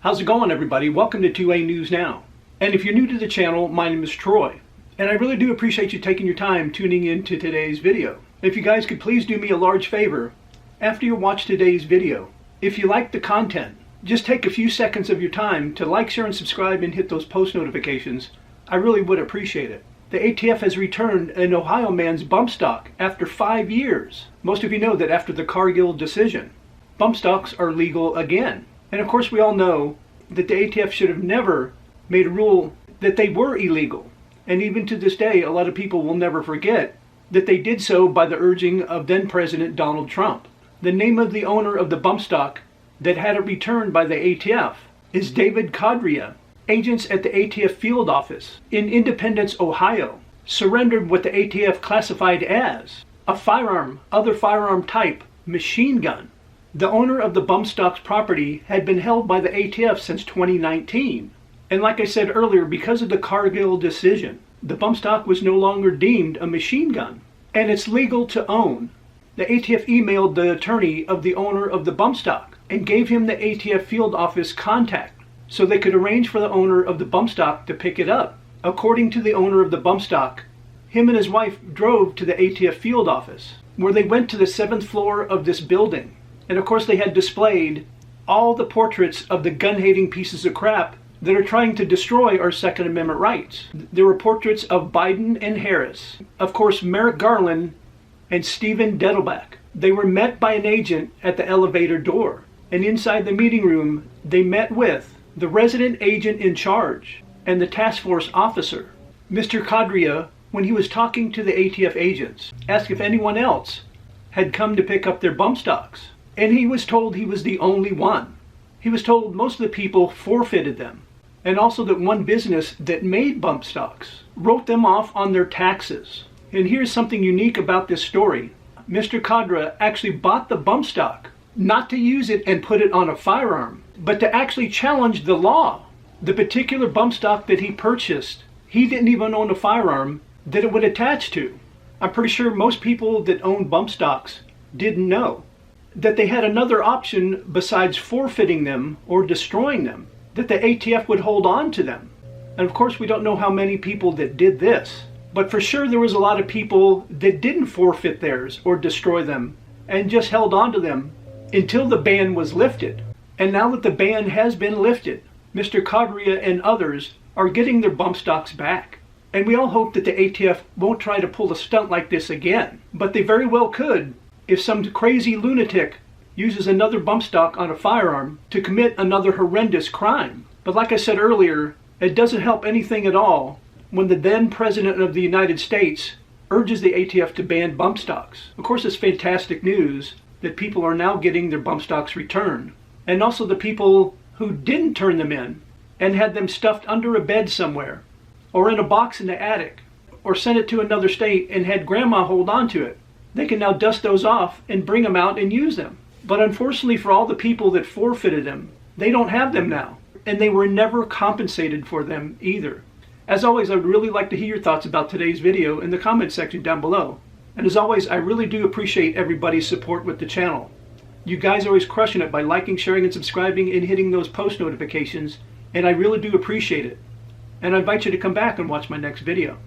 How's it going, everybody? Welcome to 2A News Now. And if you're new to the channel, my name is Troy. And I really do appreciate you taking your time tuning in to today's video. If you guys could please do me a large favor after you watch today's video. If you like the content, just take a few seconds of your time to like, share, and subscribe and hit those post notifications. I really would appreciate it. The ATF has returned an Ohio man's bump stock after 5 years. Most of you know that after the Cargill decision, bump stocks are legal again. And of course we all know that the ATF should have never made a rule that they were illegal. And even to this day, a lot of people will never forget that they did so by the urging of then President Donald Trump. The name of the owner of the bump stock that had it returned by the ATF is David Codrea. Agents at the ATF Field Office in Independence, Ohio, surrendered what the ATF classified as a other firearm type machine gun. The owner of the bump stock's property had been held by the ATF since 2019. And like I said earlier, because of the Cargill decision, the bump stock was no longer deemed a machine gun. And it's legal to own. The ATF emailed the attorney of the owner of the bump stock and gave him the ATF Field Office contact so they could arrange for the owner of the bump stock to pick it up. According to the owner of the bump stock, him and his wife drove to the ATF Field Office, where they went to the 7th floor of this building. And of course they had displayed all the portraits of the gun-hating pieces of crap that are trying to destroy our Second Amendment rights. There were portraits of Biden and Harris, of course Merrick Garland and Stephen Dettelbach. They were met by an agent at the elevator door, and inside the meeting room they met with the resident agent in charge and the task force officer. Mr. Codrea, when he was talking to the ATF agents, asked if anyone else had come to pick up their bump stocks. And he was told he was the only one. He was told most of the people forfeited them. And also that one business that made bump stocks wrote them off on their taxes. And here's something unique about this story. Mr. Codrea actually bought the bump stock not to use it and put it on a firearm, but to actually challenge the law. The particular bump stock that he purchased, he didn't even own a firearm that it would attach to. I'm pretty sure most people that own bump stocks didn't know that they had another option besides forfeiting them or destroying them, that the ATF would hold on to them. And of course we don't know how many people that did this, but for sure there was a lot of people that didn't forfeit theirs or destroy them and just held on to them until the ban was lifted. And now that the ban has been lifted, Mr. Codrea and others are getting their bump stocks back. And we all hope that the ATF won't try to pull a stunt like this again. But they very well could if some crazy lunatic uses another bump stock on a firearm to commit another horrendous crime. But like I said earlier, it doesn't help anything at all when the then President of the United States urges the ATF to ban bump stocks. Of course, it's fantastic news that people are now getting their bump stocks returned. And also the people who didn't turn them in and had them stuffed under a bed somewhere or in a box in the attic or sent it to another state and had grandma hold on to it. They can now dust those off and bring them out and use them. But unfortunately for all the people that forfeited them, they don't have them now. And they were never compensated for them either. As always, I would really like to hear your thoughts about today's video in the comment section down below. And as always, I really do appreciate everybody's support with the channel. You guys are always crushing it by liking, sharing, and subscribing and hitting those post notifications. And I really do appreciate it. And I invite you to come back and watch my next video.